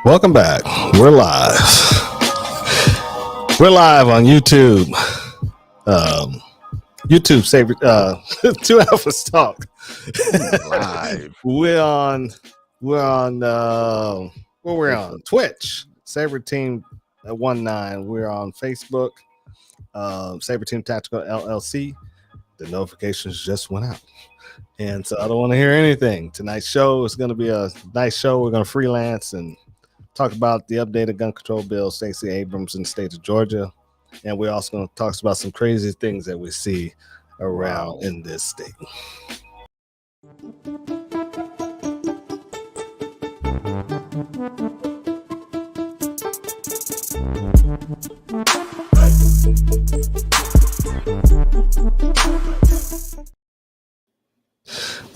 Welcome back. We're live. We're live on YouTube. YouTube Saber 2 Alphas Talk. Live. We're on Twitch. Saber Team 19. We're on Facebook. Saber Team Tactical LLC. The notifications just went out. And so I don't want to hear anything. Tonight's show is going to be a nice show. We're going to freelance and talk about the updated gun control bill, Stacy Abrams in the state of Georgia. And we're also going to talk about some crazy things that we see around in this state.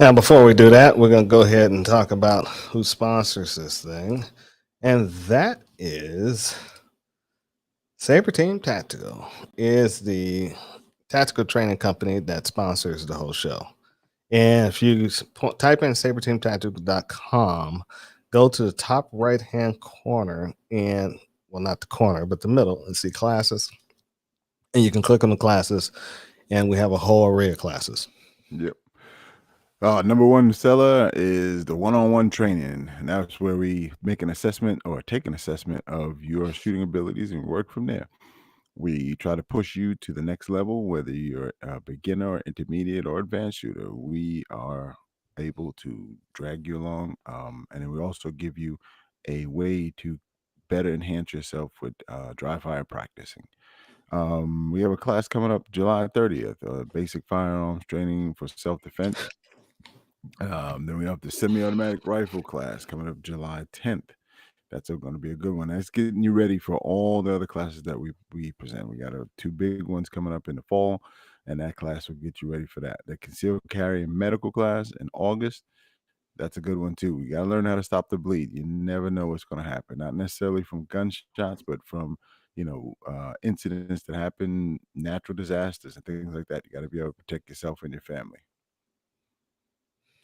Now, before we do that, we're going to go ahead and talk about who sponsors this thing. And that is Saber Team Tactical, is the tactical training company that sponsors the whole show. And if you type in saberteamtactical.com, go to the top right-hand corner and, well, not the corner, but the middle, and see classes. And you can click on the classes, and we have a whole array of classes. Yep. Number one seller is the one-on-one training, and that's where we make an assessment or take an assessment of your shooting abilities and work from there. We try to push you to the next level, whether you're a beginner or intermediate or advanced shooter. We are able to drag you along, and then we also give you a way to better enhance yourself with dry fire practicing. We have a class coming up July 30th, basic firearms training for self-defense. Then we have the semi-automatic rifle class coming up July 10th. That's going to be a good one. That's getting you ready for all the other classes that we present. We got two big ones coming up in the fall, and that class will get you ready for that. The concealed carry and medical class in August, that's a good one too. We got to learn how to stop the bleed. You never know what's going to happen, not necessarily from gunshots, but from incidents that happen, natural disasters and things like that. You got to be able to protect yourself and your family.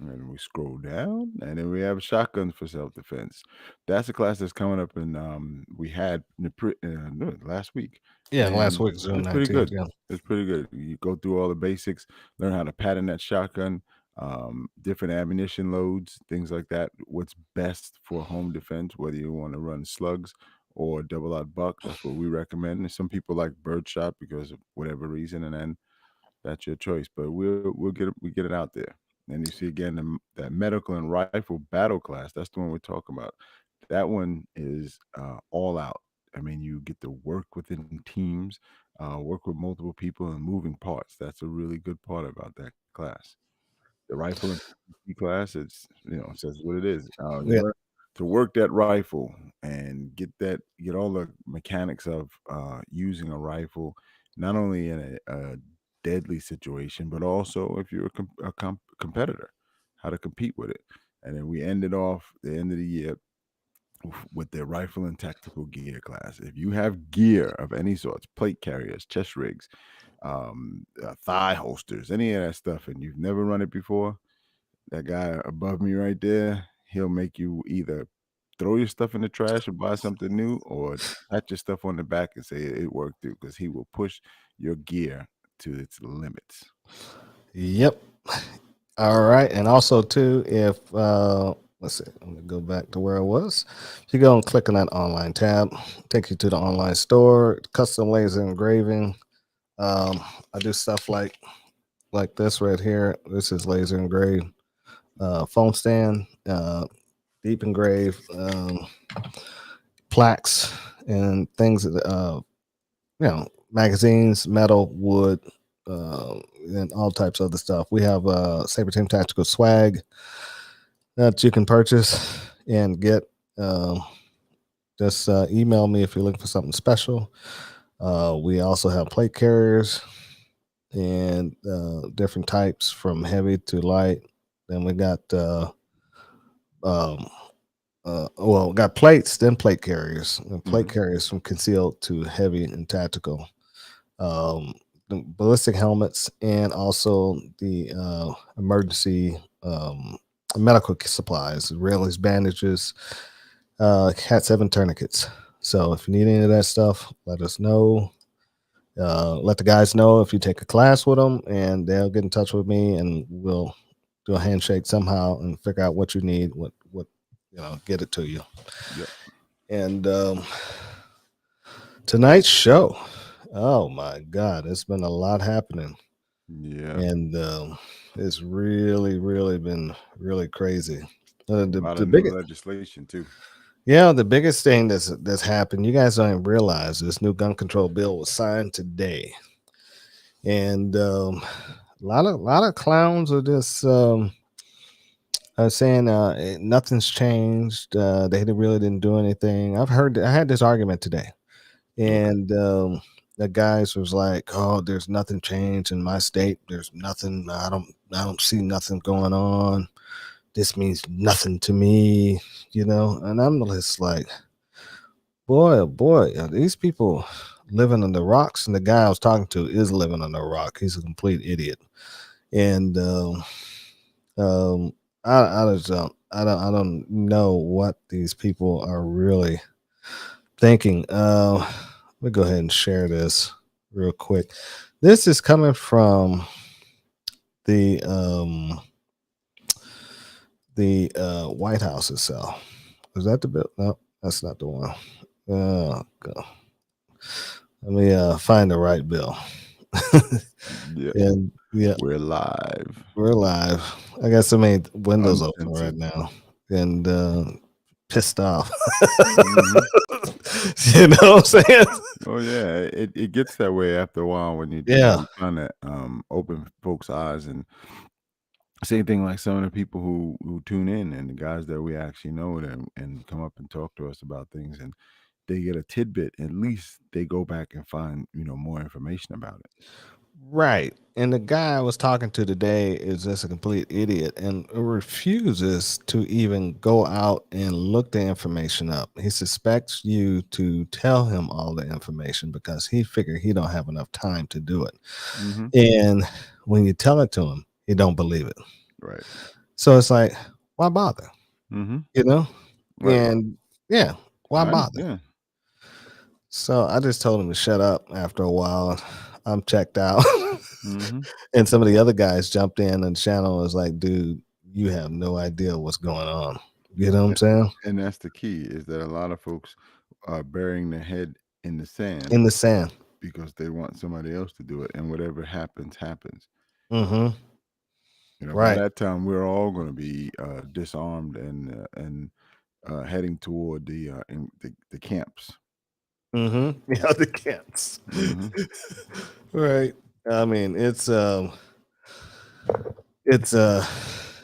And we scroll down, and then we have shotguns for self-defense. That's a class that's coming up, and we had last week. Yeah, last week, June 19th. It's pretty good. Yeah. It's pretty good. You go through all the basics, learn how to pattern that shotgun, different ammunition loads, things like that. What's best for home defense, whether you want to run slugs or double-aught buck, that's what we recommend. And some people like birdshot because of whatever reason, and then that's your choice. But we get it out there. And you see again that medical and rifle battle class. That's the one we're talking about. That one is all out. I mean, you get to work within teams, work with multiple people and moving parts. That's a really good part about that class. The rifle and class, it says what it is. To work that rifle and get all the mechanics of using a rifle, not only in a deadly situation, but also if you're a competitor, how to compete with it. And then we ended off the end of the year with the rifle and tactical gear class. If you have gear of any sorts, plate carriers, chest rigs, thigh holsters, any of that stuff, and you've never run it before, that guy above me right there, he'll make you either throw your stuff in the trash or buy something new, or pat your stuff on the back and say it worked too, because he will push your gear to its limits. Yep. All right. And also too, if let's see, I'm gonna go back to where I was. If you go and click on that online tab, take you to the online store, custom laser engraving. I do stuff like this right here. This is laser engraved phone stand, deep engraved plaques and things magazines, metal, wood, and all types of other stuff. We have Saber Team Tactical swag that you can purchase and get. Just email me if you're looking for something special. We also have plate carriers and different types from heavy to light. Then we got got plates, then plate carriers. And plate carriers from concealed to heavy and tactical. The ballistic helmets, and also the emergency medical supplies, railings, bandages, Cat 7 tourniquets. So if you need any of that stuff, let us know. Let the guys know if you take a class with them, and they'll get in touch with me, and we'll do a handshake somehow and figure out what you need, what get it to you. Yep. And tonight's show, oh my God, it's been a lot happening, Yeah. and it's really been really crazy. A lot The of new biggest, legislation too. yeah, the biggest thing that's happened, you guys don't even realize this new gun control bill was signed today, and a lot of clowns are just saying nothing's changed. Really didn't do anything. I had this argument today, Okay. and the guys was like, "Oh, there's nothing changed in my state. There's nothing. I don't see nothing going on. This means nothing to me, you know." And I'm just like, boy, oh boy, are these people living on the rocks? And the guy I was talking to is living on the rock. He's a complete idiot, and um, I don't know what these people are really thinking. Let me go ahead and share this real quick. This is coming from the White House itself. Is that the bill? No, that's not the one. God. Let me find the right bill. Yep. And yeah, We're live. we're live. I got so many windows open right Uncensored. now, and pissed off. Hmm. You know what I'm saying? Oh yeah, it gets that way after a while when Yeah. you're trying to open folks' eyes. And same thing like some of the people who tune in and the guys that we actually know and come up and talk to us about things, and they get a tidbit. At least they go back and find more information about it. Right. And the guy I was talking to today is just a complete idiot and refuses to even go out and look the information up. He suspects you to tell him all the information because he figured he don't have enough time to do it. Hmm. And when you tell it to him, he don't believe it. Right. So it's like, why bother? Hmm. You know? Right. And yeah, why I bother? understand. So I just told him to shut up after a while. I'm checked out. Hmm. And some of the other guys jumped in and channel was like, dude, you have no idea what's going on. You know what I'm saying? And that's the key, is that a lot of folks are burying their head in the sand In the sand. because they want somebody else to do it, and whatever happens, happens. Mm-hmm. By Right. that time, we're all going to be disarmed and heading toward the camps. Mm-hmm. Yeah, the cats. Hmm. Right. I mean, it's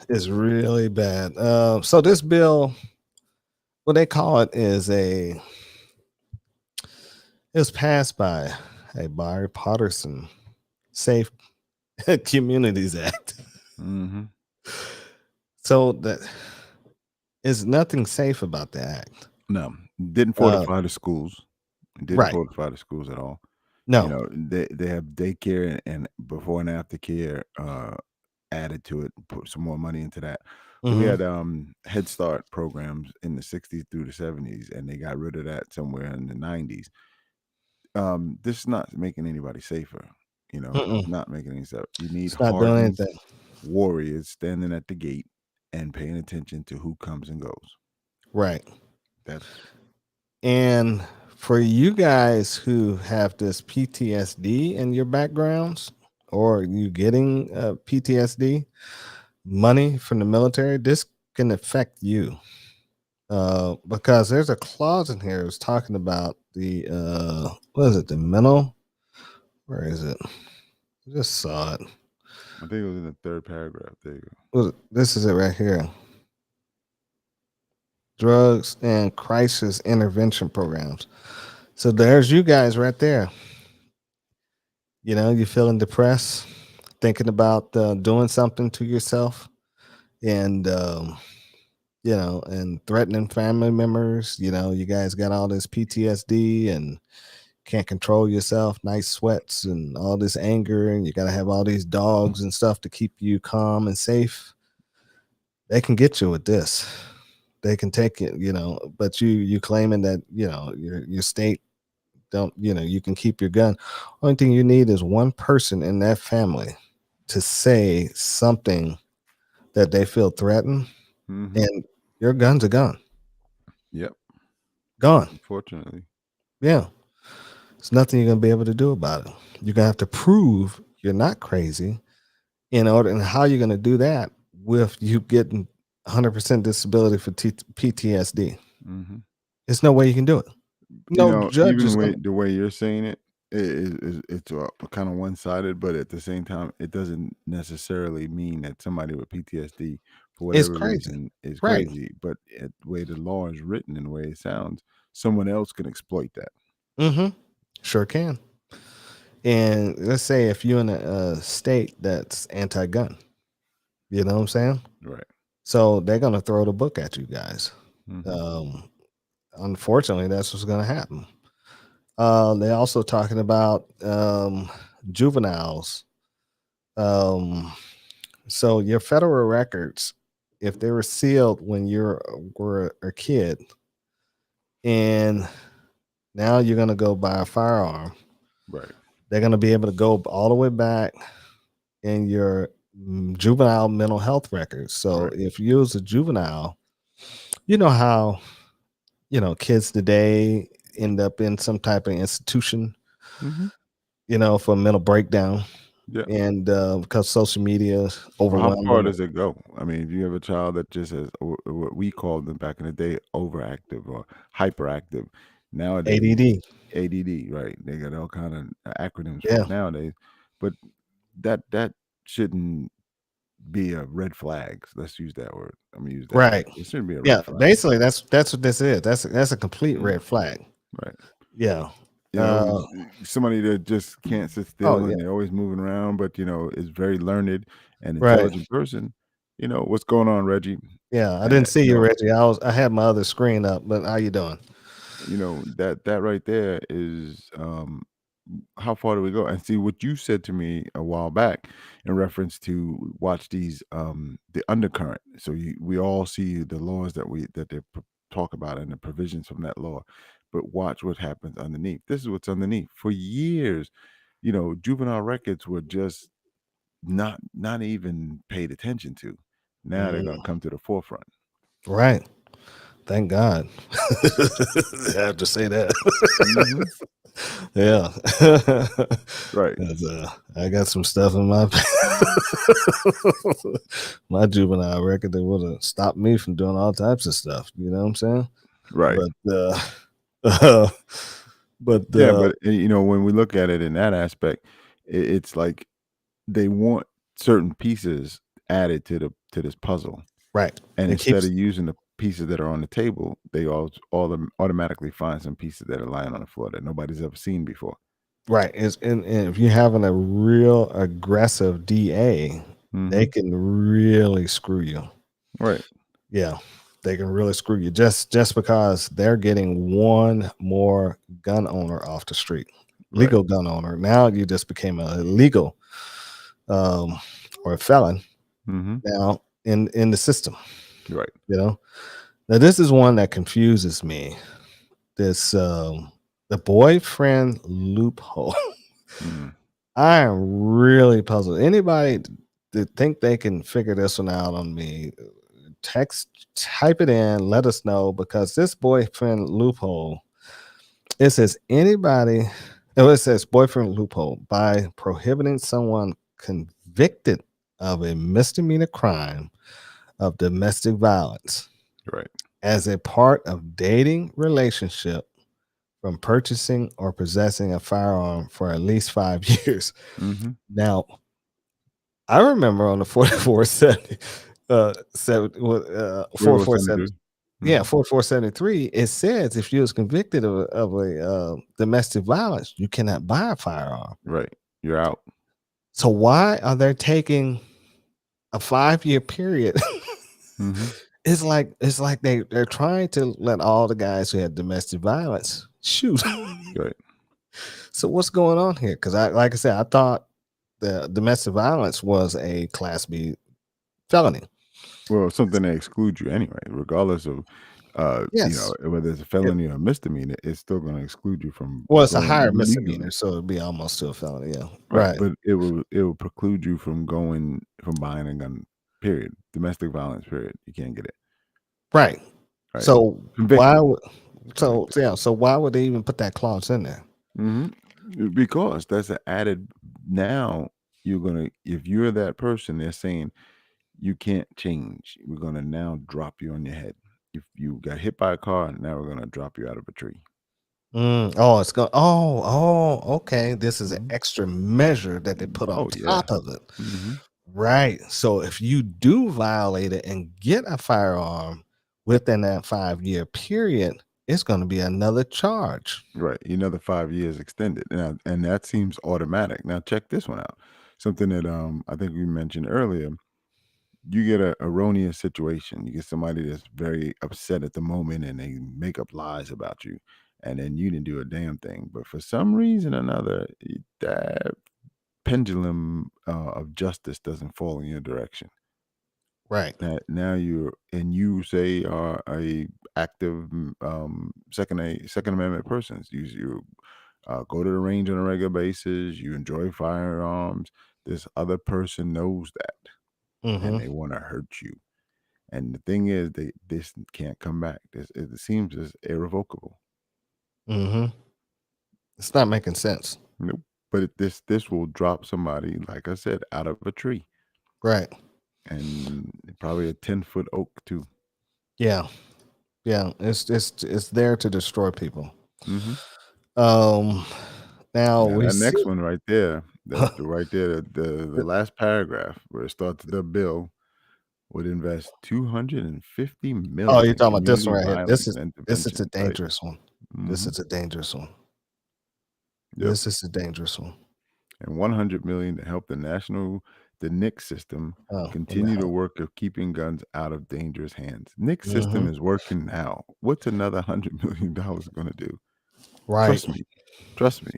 it's really bad. So this bill, what they call it is it was passed by a bipartisan Safe Communities Act. Hmm. So that is nothing safe about the act. No, didn't Uh, fortify the schools. Didn't right. fortify the schools at all. No. They have daycare and before and after care added to it, put some more money into that. We Mhm. had Head Start programs in the 60s through the 70s, and they got rid of that somewhere in the 90s. This is not making anybody safer. It's Mm-mm. not making any sense. You need It's not doing hardened anything. warriors standing at the gate and paying attention to who comes and goes. Right. That's And for you guys who have this PTSD in your backgrounds, or you getting PTSD money from the military, this can affect you. Because there's a clause in here that's talking about the what is it, the mental? Where is it? I just saw it. I think it was in the third paragraph. There you go. This is it right here. Drugs and crisis intervention programs. So there's you guys right there. You know, you're feeling depressed, thinking about doing something to yourself, and and threatening family members. You know, you guys got all this PTSD and can't control yourself, night sweats and all this anger, and you got to have all these dogs and stuff to keep you calm and safe. They can get you with this. They can take it, but you claiming that, your state don't, you can keep your gun. Only thing you need is one person in that family to say something that they feel threatened, Mhm. and your gun's a gun. Yep. Gone. Unfortunately. Yeah. There's nothing you're gonna be able to do about it. You're gonna have to prove you're not crazy in order, and how you're gonna do that with you getting 100% disability for PTSD. Mhm. There's no way you can do it. No judge Even is gonna. the way you're saying it, it's kind of one-sided, but at the same time, it doesn't necessarily mean that somebody with PTSD, for It's whatever crazy. reason, is Right. crazy. But the way the law is written and the way it sounds, someone else can exploit that. Mm-hmm. Sure can. And let's say if you're in a state that's anti-gun, you know what I'm saying? Right. So they're gonna throw the book at you guys. Mhm. Um, Unfortunately, that's what's gonna happen. They're also talking about juveniles. Um, so your federal records, if they were sealed when you were a kid, and now you're gonna go buy a firearm, Right. they're gonna be able to go all the way back in your juvenile mental health records. So Right. if you was a juvenile, you know how kids today end up in some type of institution, Mhm. for mental breakdown, Yeah. and because social media Well, how overwhelmed far them. does it go? I mean, if you have a child that just has what we called them back in the day, overactive or hyperactive, nowadays ADD. ADD, right? They got all kind of acronyms for Yeah. it nowadays, but that shouldn't be a red flag. Let's use that word. I'm gonna use that word. Right. It shouldn't be a Yeah. red flag. Basically, that's what this is. That's a complete Mm, red flag. right. Yeah. You know, Uh. somebody that just can't sit Oh still yeah. and they're always moving around, but is very learned and Right. intelligent person. What's going on, Reggie? Yeah. I Uh, didn't see you you, know, Reggie. I had my other screen up, but how you doing? that right there is how far do we go? And see what you said to me a while back in reference to watch these the undercurrent. So we all see the laws that they talk about and the provisions from that law, but watch what happens underneath. This is what's underneath. For years, juvenile records were just not even paid attention to. Now they're going to Mm, come to the forefront. right. Thank God. I have to say that. Hmm. Yeah. Right. 'Cause, I got some stuff in my my juvenile record that would have stopped me from doing all types of stuff. You know what I'm saying? Right. But uh, but Yeah, but when we look at it in that aspect, it's like they want certain pieces added to this puzzle, right. and It instead keeps of using the pieces that are on the table, they automatically find some pieces that are lying on the floor that nobody's ever seen before. right. And if you're having a real aggressive DA, they Hmm. can really screw you. Right. Yeah, they can really screw you just because they're getting one more gun owner off the street, Right. legal gun owner. Now you just became a illegal um, or a felon Hmm. now in the system. Right. You know, now this is one that confuses me. This the boyfriend loophole. Mm. I am really puzzled. Anybody that think they can figure this one out on me, text, type it in, let us know, because this boyfriend loophole, it says anybody, oh, it says boyfriend loophole by prohibiting someone convicted of a misdemeanor crime of domestic violence Right. as a part of dating relationship from purchasing or possessing a firearm for at least 5 years. Hmm. Now, I remember on the 4470, 4470, 4473. yeah, Hmm. 4473, it says if you was convicted of a domestic violence, you cannot buy a firearm. Right. You're out. So why are they taking a 5-year period? Hmm. It's like they're trying to let all the guys who had domestic violence shoot. Right. So what's going on here? Because like I said, I thought the domestic violence was a Class B felony. Well, something that excludes you anyway, regardless of, Yes. whether it's a It, felony or a misdemeanor, it's still gonna exclude you from well, it's a going higher legally. misdemeanor, so it'd be almost to a felony. Yeah. Right, Right. but it will preclude you from buying a gun, period. Domestic violence, period. You can't get it. Right. Right. So why Convicted, would so convicted. yeah, so why would they even put that clause in there? Mhm. Because that's an added now you're gonna if you're that person, they're saying you can't change. We're gonna now drop you on your head. If you got hit by a car, now we're gonna drop you out of a tree. Oh, it's going. Okay. This is an Mhm. extra measure that they put on Oh, yeah. top of it. Mhm. Right. So if you do violate it and get a firearm within that 5 year period, it's going to be another charge. Right, another 5 years extended. Now and that seems automatic. Now check this one out. Something that, I think we mentioned earlier, you get a erroneous situation. You get somebody that's very upset at the moment and they make up lies about you, and then you didn't do a damn thing. But for some reason or another, that pendulum of justice doesn't fall in your direction. Right. Now you say are a active second amendment persons. You go to the range on a regular basis. You enjoy firearms. This other person knows that, and Mm-hmm. they want to hurt you. And the thing is, this can't come back. It seems as irrevocable. Mm-hmm. It's not making sense. Nope. But this will drop somebody, like I said, out of a tree, Right. and probably a 10-foot oak too. Yeah. Yeah. It's there to destroy people. Hmm. Um now Now we that see next one right there, right there, the last paragraph where it starts the bill would invest 250 oh, million you're in talking about this community one right here. violence and This is intervention. a Right. dangerous one. This Hmm. is a dangerous one. Yep. This is a dangerous one. And 100 million to help the NIC system Oh, continue the no. work of keeping guns out of dangerous hands. NIC system Mhm. is working now. What's another $100 million going to do? Right. Trust me. Trust me.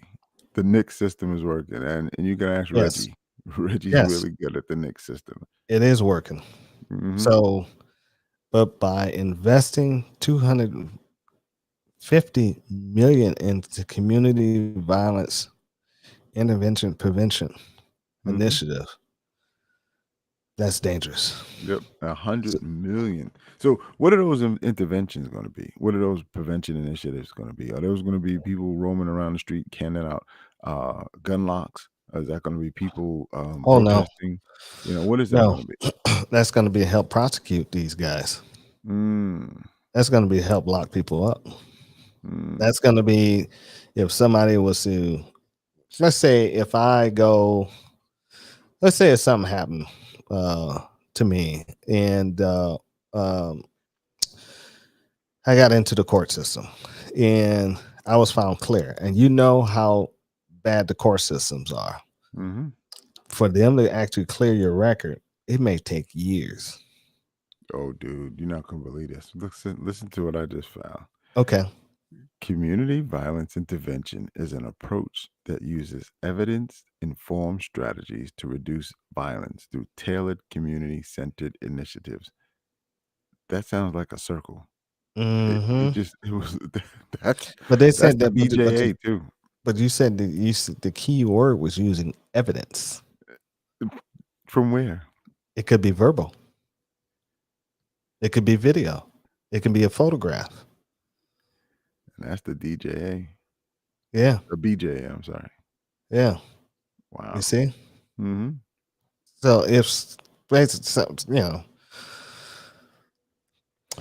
The NIC system is working, and you can ask Yes. Reggie. Reggie's Yes. really good at the NIC system. It is working. Hmm. So, but by investing 250 million into community violence intervention prevention Hmm. initiative, that's dangerous. Yep, a So, hundred million. So, what are those interventions going to be? What are those prevention initiatives going to be? Are those going to be people roaming around the street handing out gun locks? Or is that going to be people oh no, protesting? What is that no, going to be? that's going to be help prosecute these guys. Mm, That's going to be help lock people up. mm, That's going to be if somebody was to, let's say, if I go, let's say if something happened uh, to me and um, I got into the court system and I was found clear. And you know how bad the court systems are. hmm. For them to actually clear your record, it may take years. Oh, dude, you're not going to believe this. Listen to what I just found. Okay. Community violence intervention is an approach that uses evidence informed strategies to reduce violence through tailored community centered initiatives. That sounds like a circle. It Hmm. just it was that's But they that's said the that, BJA too. but you said that the key word was using evidence. From where? It could be verbal. It could be video. It can be a photograph. And that's the DJA. Yeah. The BJA, I'm sorry. Yeah. You Wow. see? Mhm. So if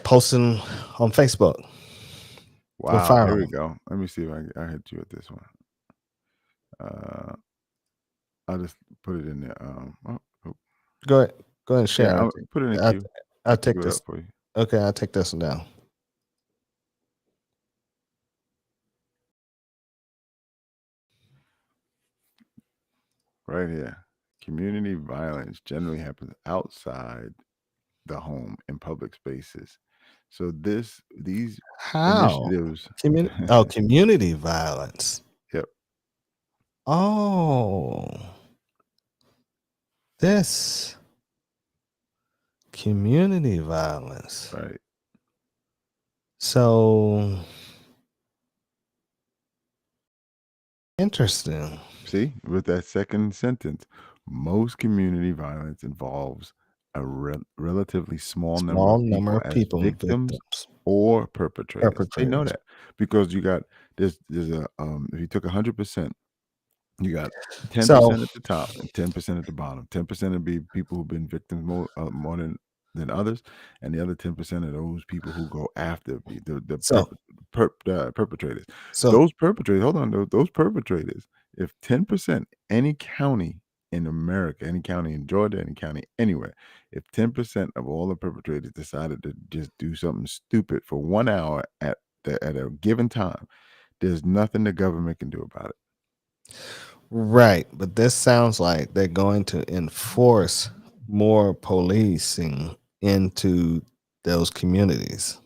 posting on Facebook with Wow, here we firearm. go. Let me see if I hit you with this one. Uh, I'll just put it in there. Oh, Go ahead. Go ahead and yeah, share. I'll put it in the I, queue. I I'll can take do that this. for you. Okay, I'll take this one down. Right here. Community violence generally happens outside the home in public spaces. So these How? initiatives. Community violence. Yep. Oh, this community violence. Right. So interesting. See, with that second sentence, most community violence involves a relatively small number Small of number people of as people and victims victims, or perpetrators. They know perpetrators. that because you got there's a if you took 100%. You got So 10% at the top and 10% at the bottom. 10% would be people who've been victims more than others, and the other 10% are those people who go after the so perpetrators. so Those perpetrators, hold on, those perpetrators, if 10%, any county in America, any county in Georgia, any county anywhere, if 10% of all the perpetrators decided to just do something stupid for 1 hour at a given time, there's nothing the government can do about it. right, but this sounds like they're going to enforce more policing into those communities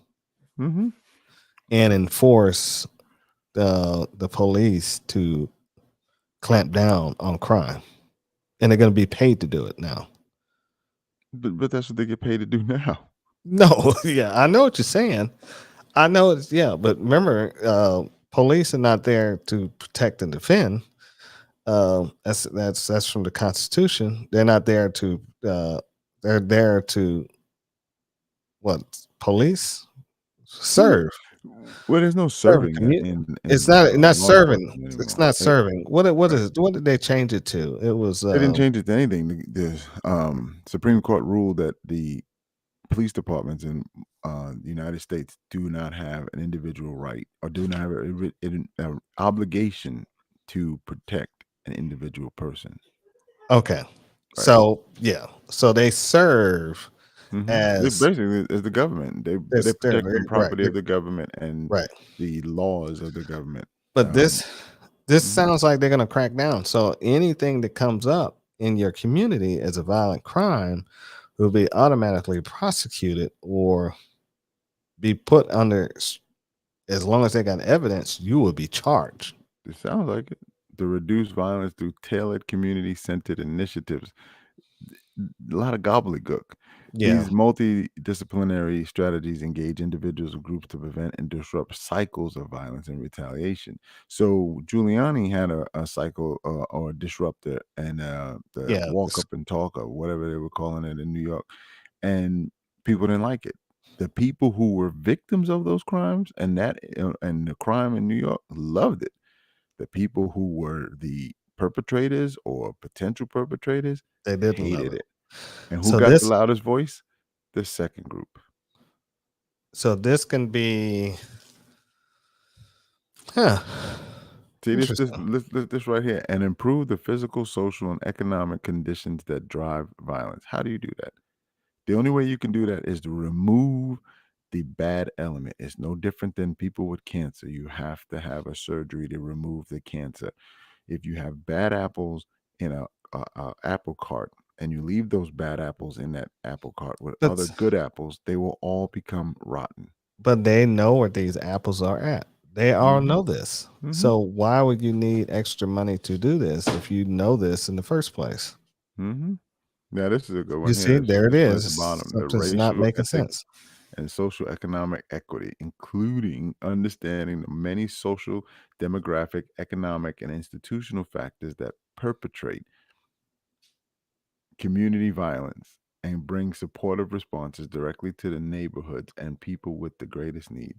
Mhm. and enforce the police to clamp down on crime, and they're going to be paid to do it now. But that's what they get paid to do now. No, yeah, I know what you're saying. I know it's yeah, but remember, police are not there to protect and defend. That's from the Constitution. They're not there to. They're there to what? Police Yeah. serve Well, there's no serve serving community. It's in not law serving. enforcement It's anymore. not serving. What Right. is what did they change it to? It was They didn't change it to anything. The Supreme Court ruled that the police departments in the United States do not have an individual right or do not have a obligation to protect an individual person. okay. Right. So yeah, so they serve They as basically is the government. They this. They're protect the right, property of the government and right. the laws of the government. But Um, this mhm. sounds like they're gonna crack down. So anything that comes up in your community as a violent crime will be automatically prosecuted or be put under as long as they got evidence, you will be charged. It sounds like it. To reduce violence through tailored community-centered initiatives. A lot of gobbledygook. Yeah, These multidisciplinary strategies engage individuals or groups to prevent and disrupt cycles of violence and retaliation. So Giuliani had a cycle or a disruptor and the yeah, walk up and talk or whatever they were calling it in New York, and people didn't like it. The people who were victims of those crimes and the crime in New York loved it. The people who were the perpetrators or potential perpetrators they didn't love hated it. it. And who So got the this loudest voice? The second group. so this can be huh. See Interesting. this right here, and improve the physical, social, and economic conditions that drive violence. How do you do that? The only way you can do that is to remove the bad element. It's no different than people with cancer. You have to have a surgery to remove the cancer. If you have bad apples in a apple cart and you leave those bad apples in that apple cart with other But good apples, they will all become rotten. but they know where these apples are at. They all Mhm, know this. mhm, So why would you need extra money to do this if you know this in the first place? mhm. Now this is a good You one see, here. there it This one at is. the bottom. The Something's not racial, making ethnic, sense. and social economic equity, including understanding the many social, demographic, economic, and institutional factors that perpetrate community violence and bring supportive responses directly to the neighborhoods and people with the greatest need.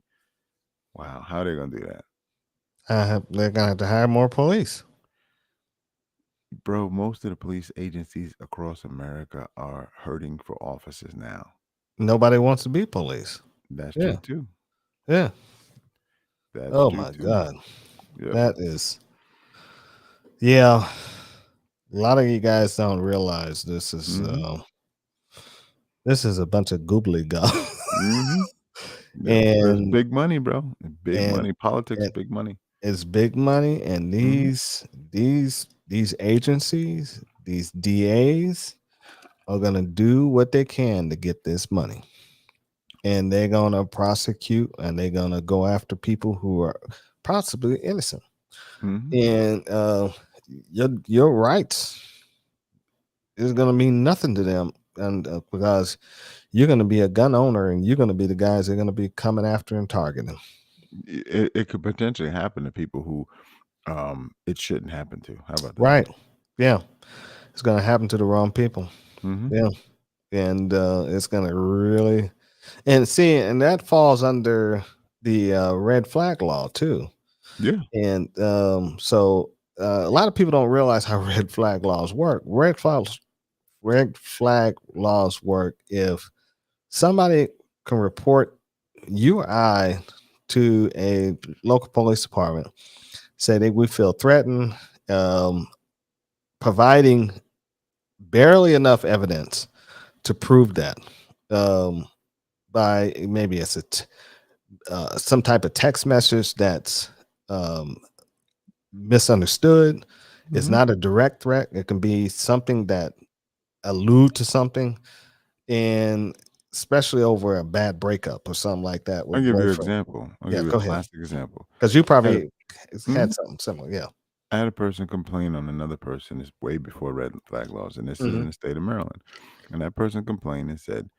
Wow, how are they gonna do that? They're gonna have to hire more police. Bro, most of the police agencies across America are hurting for officers now. Nobody wants to be police. That's Yeah, true too. yeah. That's Oh true my too. god, Yep. that is yeah. A lot of you guys don't realize Mhm. this is a bunch of goobly gum, Mhm. Yep. But it's and big money, bro. It's big and money. Politics, and big money. it's big money. And Mhm. these agencies, these DAs, are gonna do what they can to get this money, and they're gonna prosecute, and they're gonna go after people who are possibly innocent. Mhm. And your rights is gonna mean nothing to them and because you're going to be a gun owner, and you're going to be the guys that are going to be coming after and targeting. It could potentially happen to people who it shouldn't happen to. How about that? Right? Yeah, it's going to happen to the wrong people. Mm-hmm. Yeah, and it's going to really, and see, and that falls under the red flag law too. Yeah. And so a lot of people don't realize how red flag laws work. Red flag laws work if somebody can report you or I to a local police department, say that we feel threatened, providing barely enough evidence to prove that, by maybe it's some type of text message that's misunderstood. It's Mm-hmm. not a direct threat. It can be something that allude to something, and especially over a bad breakup or something like that I'll with give you an boyfriend. example. I'll Yeah, give you a go ahead, classic example. because you I had, probably mhm. had something similar. Yeah. I had a person complain on another person. It's way before red flag laws, and this is Hmm. in the state of Maryland. And that person complained and said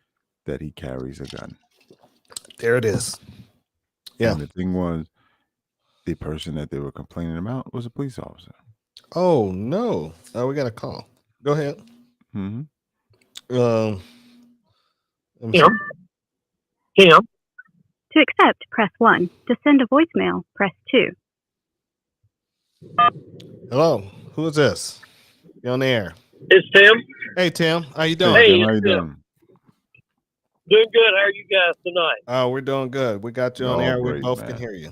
that he carries a gun. There it is. Yeah. And the thing was, the person that they were complaining about was a police officer. Oh no. Oh, we got a call. Go ahead. Mm-hmm. Um. let me see. Tim. Tim. To accept, press 1. To send a voicemail, press 2. Hello. Who is this? You're on the air. It's Tim. Hey Tim, how you Hey, doing? Hey, Tim, how you it's Tim. doing? Doing good. How are you guys tonight? Oh, we're doing good. We got you on All air. We great, both can man. hear you.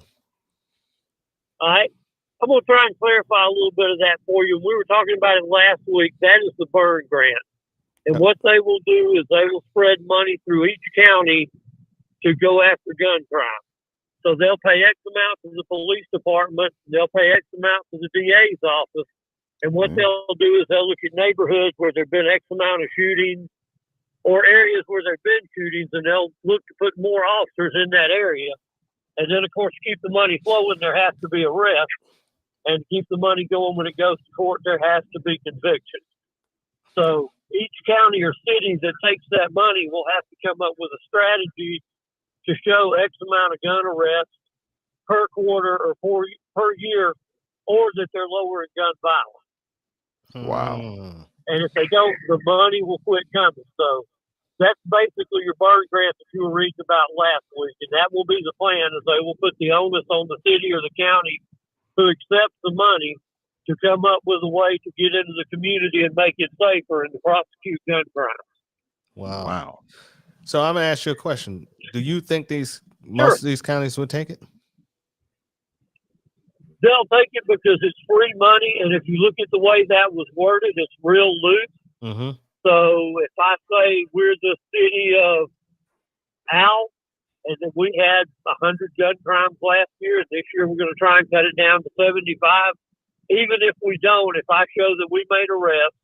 All right. I'm going to try and clarify a little bit of that for you. We were talking about it last week. That is the burn grant. And what they will do is they will spread money through each county to go after gun crime. So they'll pay X amount to the police department. They'll pay X amount to the DA's office. And what they'll do is they'll look at neighborhoods where there have been X amount of shootings or areas where there have been shootings, and they'll look to put more officers in that area. And then, of course, to keep the money flowing, there has to be arrest. And to keep the money going when it goes to court, there has to be conviction. So each county or city that takes that money will have to come up with a strategy to show X amount of gun arrests per quarter or per year, or that they're lowering gun violence. Wow. And if they don't, the money will quit coming. So that's basically your burn grant that you were reading about last week. And that will be the plan, is they will put the onus on the city or the county who accepts the money to come up with a way to get into the community and make it safer and to prosecute gun crimes. Wow. So I'm gonna ask you a question. Do you think most of these counties would take it? They'll take it because it's free money, and if you look at the way that was worded, it's real loose. Mm-hmm. So if I say we're the city of Al, and then we had 100 gun crimes last year, and this year we're going to try and cut it down to 75. Even if we don't, if I show that we made arrests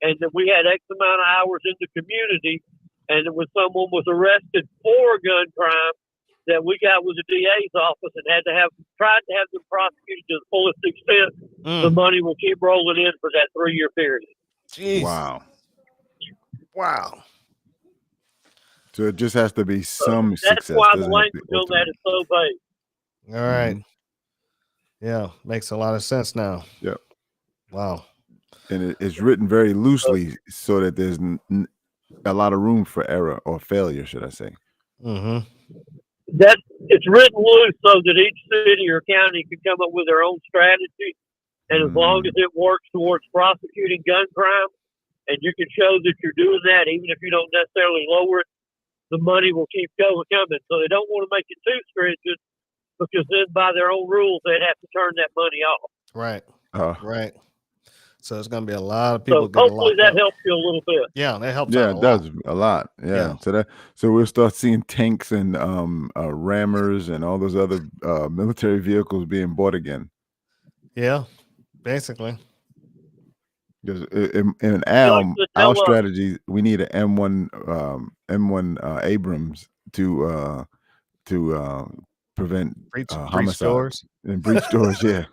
and that we had X amount of hours in the community, and that when someone was arrested for a gun crime, that we got with the DA's office and tried to have them prosecuted to the fullest extent, the money will keep rolling in for that 3-year period. Jeez. Wow. So it just has to be some that's success. why the language on that is so vague. All right. Yeah, makes a lot of sense now. Yep. Wow. And it's written very loosely so that there's a lot of room for error or failure, should I say. Mm-hmm. It's written loose so that each city or county can come up with their own strategy. And as long as it works towards prosecuting gun crime, and you can show that you're doing that, even if you don't necessarily lower it, the money will keep coming. So they don't want to make it too stringent, because then by their own rules, they'd have to turn that money off. Right. Right. So it's going to be a lot of people. So hopefully that helps you a little bit. Yeah, that helps. Yeah, it does a lot. Yeah. So we'll start seeing tanks and rammers and all those other military vehicles being bought again. Yeah, basically. Because in our strategy, we need an M1 Abrams to prevent homicides and breach doors. Yeah.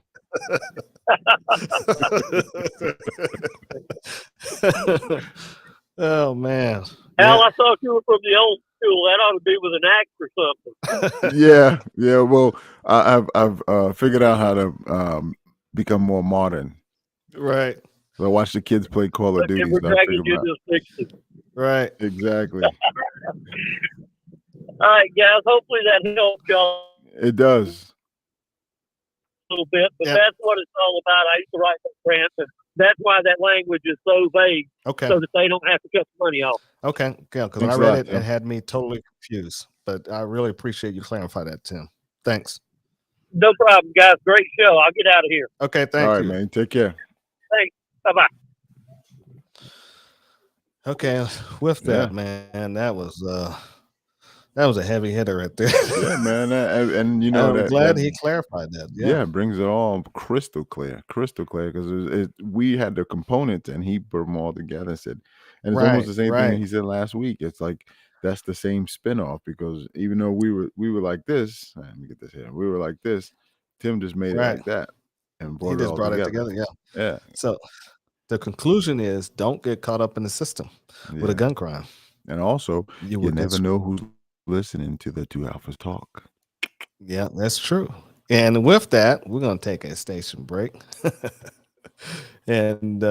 Oh man. Al, Yeah. I thought you were from the old school. That ought to be with an axe or something. Yeah. Well, I've figured out how to become more modern. Right. So I watch the kids play Call of And Duty, we're so I dragging figured you out to 60. Right. exactly. All right, guys. Hopefully that helped y'all It does. a little bit, but Yep. that's what it's all about. I used to write that grant, and that's why that language is so vague, Okay. so that they don't have to cut the money off. Okay. Yeah, because when I Thanks a read lot, it, Tim. it had me totally confused. But I really appreciate you clarify that, Tim. Thanks. No problem, guys. Great show. I'll get out of here. Okay, All thank right, you. man. Take care. Thanks. Bye-bye. Okay, with that, man, that was a heavy hitter right there. Yeah, man. And you know I'm glad that he clarified that. yeah, it brings it all crystal clear because we had the components and he put them all together and said, and it's almost the same thing that he said last week. It's like that's the same spinoff because even though we were like this, let me get this here, we were like this, Tim just made it like that and He just brought it together. Yeah. So the conclusion is don't get caught up in the system with a gun crime. And also, You you would never know who's listening to the Two Alphas talk. Yeah, that's true. And with that, we're going to take a station break and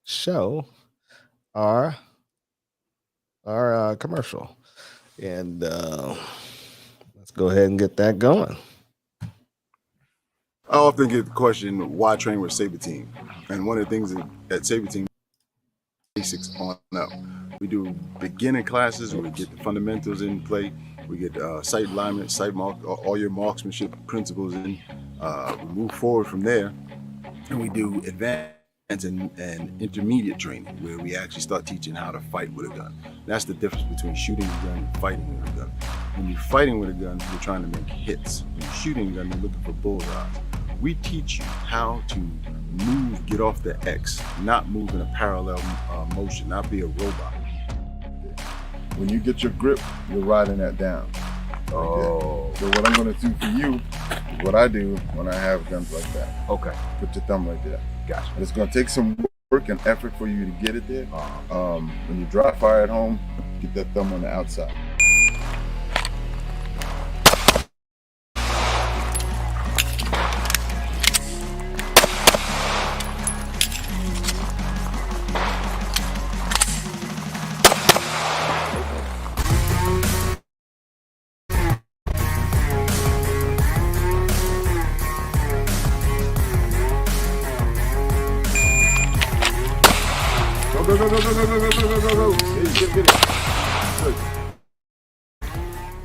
show our commercial. And let's go ahead and get that going. I often get the question, why train with Sabre Team? And one of the things at Sabre Team, basics on up. We do beginner classes where we get the fundamentals in play. We get sight alignment, sight mark, all your marksmanship principles in. We move forward from there, and we do advanced and intermediate training where we actually start teaching how to fight with a gun. That's the difference between shooting a gun and fighting with a gun. When you're fighting with a gun, you're trying to make hits. When you're shooting a gun, you're looking for bullseyes. We teach you how to move, get off the X, not move in a parallel motion, not be a robot. When you get your grip, you're riding that down. Oh. So what I'm going to do for you is what I do when I have guns like that. Okay. Put your thumb right there. Gotcha. It's going to take some work and effort for you to get it there. When you dry fire at home, get that thumb on the outside. Go. Get it. Good.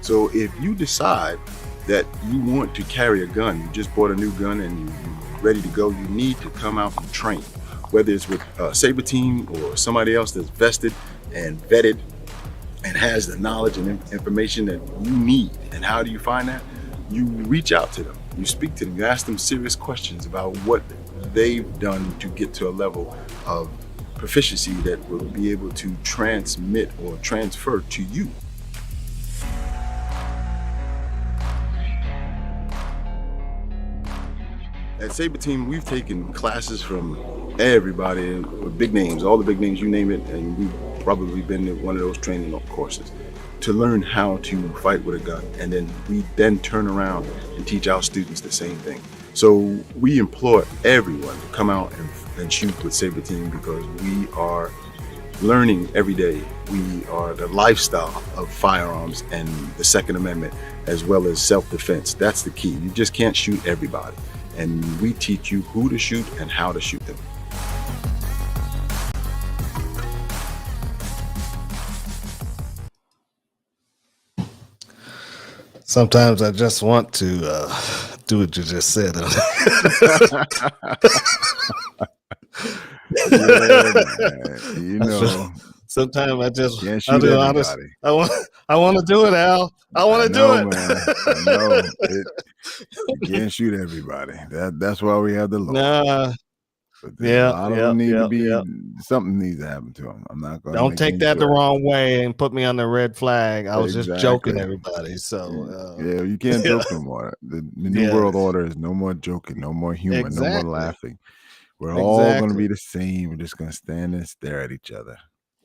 So if you decide that you want to carry a gun, you just bought a new gun and you're ready to go, you need to come out and train. Whether it's with Sabre Team or somebody else that's vested and vetted and has the knowledge and information that you need. And how do you find that? You reach out to them, you speak to them, you ask them serious questions about what they've done to get to a level of proficiency that will be able to transmit or transfer to you. At Sabre Team, we've taken classes from everybody with big names, all the big names, you name it, and we've probably been to one of those training courses to learn how to fight with a gun. And then we then turn around and teach our students the same thing. So we implore everyone to come out and shoot with Sabre Team because we are learning every day. We are the lifestyle of firearms and the Second Amendment, as well as self-defense. That's the key. You just can't shoot everybody. And we teach you who to shoot and how to shoot them. Sometimes I just want to do what you just said. You know, sometimes I just can't shoot everybody. I want to do it, Al. I want to do it. Man. I know you can't shoot everybody. That's why we have the law. Nah. But a lot of them need to be something needs to happen to them. I'm not going. Don't take that the wrong way and put me on the red flag. I was just joking, everybody. So yeah, you can't joke no more. The new world order is no more joking, no more humor, no more laughing. We're all going to be the same. We're just going to stand and stare at each other.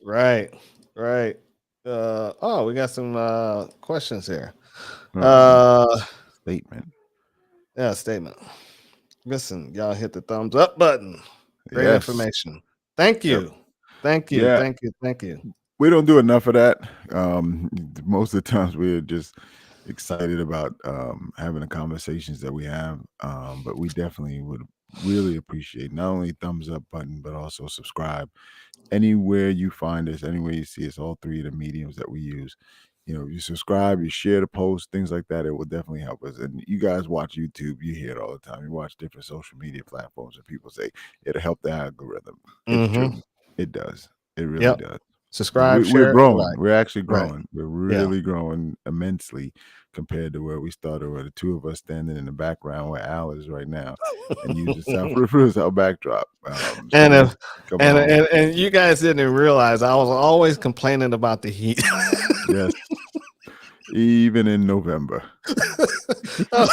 Right. Right. Oh, we got some questions here. Uh, statement. Yeah, statement. Listen, y'all hit the thumbs up button. Great Yes. information. Thank Yep. you. Thank you. Yeah. Thank you. Thank you. We don't do enough of that. Most of the times we're just excited about having the conversations that we have. But we definitely would really appreciate not only thumbs up button, but also subscribe. Anywhere you find us, anywhere you see us, all three of the mediums that we use. You subscribe, you share the post, things like that. It will definitely help us. And you guys watch YouTube, you hear it all the time. You watch different social media platforms, and people say it'll help the algorithm. It's true. It does. It really Yep. does. Subscribe, We're share, and growing. like. We're actually Right. growing. We're really growing immensely compared to where we started, where the two of us standing in the background where Al is right now and using South River as our backdrop. And and you guys didn't realize I was always complaining about the heat. Yes. Even in November. I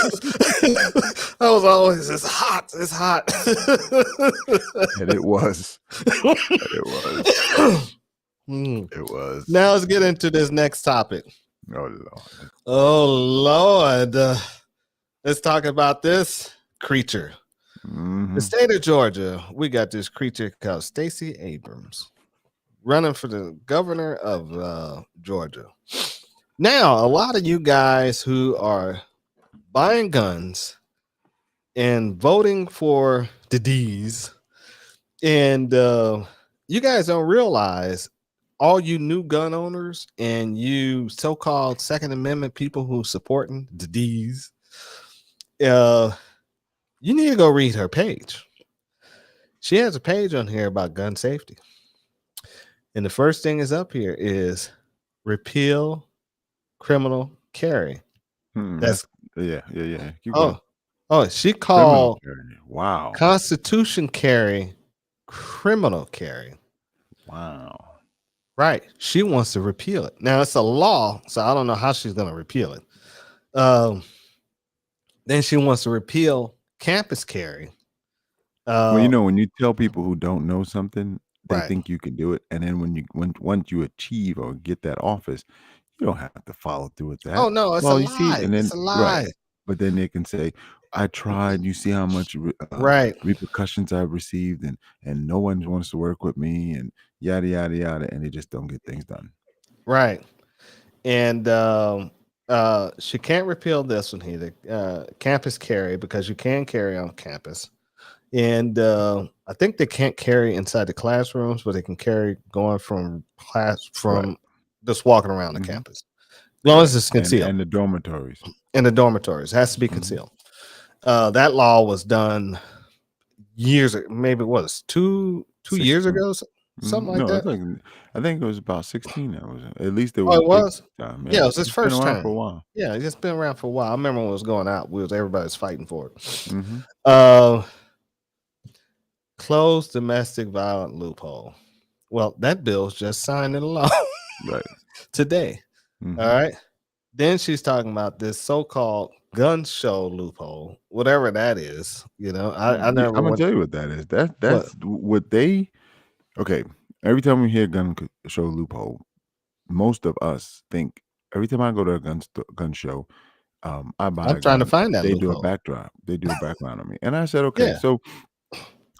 was always, it's hot. It's hot. And it was. It was. It was. Now let's get into this next topic. Oh, Lord. Oh, Lord. Let's talk about this creature. The state of Georgia, we got this creature called Stacy Abrams running for the governor of Georgia. Now, a lot of you guys who are buying guns and voting for the D's, and you guys don't realize, all you new gun owners and you so-called Second Amendment people who supporting the D's, you need to go read her page. She has a page on here about gun safety. And the first thing is up here is repeal criminal carry. That's yeah. Keep going. She criminal called carry. Wow. Constitution carry criminal carry. Wow. Right. She wants to repeal it. Now it's a law, so I don't know how she's going to repeal it. Then she wants to repeal campus carry. Well, when you tell people who don't know something, they Right. think you can do it, and then once you achieve or get that office, you don't have to follow through with that. Oh no, it's a lie. And then, it's a lie. Right. But then they can say, I tried. You see how much repercussions I've received, and no one wants to work with me, and yada yada yada, and they just don't get things done. Right. And she can't repeal this one here, the campus carry, because you can carry on campus. And I think they can't carry inside the classrooms, but they can carry going from class just walking around the campus, as long as it's concealed. And the dormitories. And the dormitories has to be concealed. That law was done years ago, maybe it was two years ago, something like that. I think it was about 16. That was at least it was. Oh, it was. Time. Yeah, it was his first time for a while. Yeah, it's been around for a while. I remember when it was going out. Everybody's fighting for it. Close domestic violence loophole. Well, that bill's just signed into law today. All right. Then she's talking about this so-called gun show loophole, whatever that is. I never. I'm gonna tell you what that is. That's what they. Okay. Every time we hear gun show loophole, most of us think. Every time I go to a gun show, I buy. I'm trying to find that. They loophole. do a backdrop. They do a background on me, and I said, okay, so.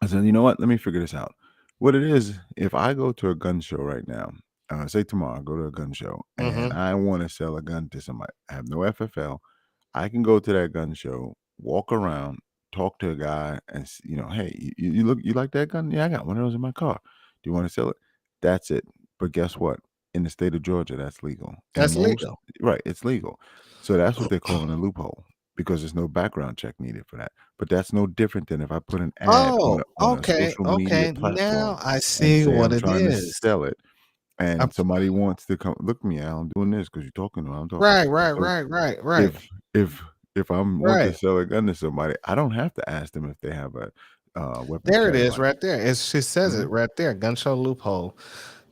I said, you know what? Let me figure this out. What it is, if I go to a gun show right now, say tomorrow, I go to a gun show and I want to sell a gun to somebody. I have no FFL. I can go to that gun show, walk around, talk to a guy, and hey, you like that gun? Yeah, I got one of those in my car. Do you want to sell it? That's it. But guess what? In the state of Georgia, that's legal. That's legal. Right. It's legal. So that's what they're calling a loophole, because there's no background check needed for that. But that's no different than if I put an ad on a social media platform. Now I see what it trying is. To sell it, and somebody wants to come look at me. I'm doing this because you're talking to me. I'm talking. Right. If I'm want to sell a gun to somebody, I don't have to ask them if they have a weapon. There it is, right there. She says it right there. Gun show loophole.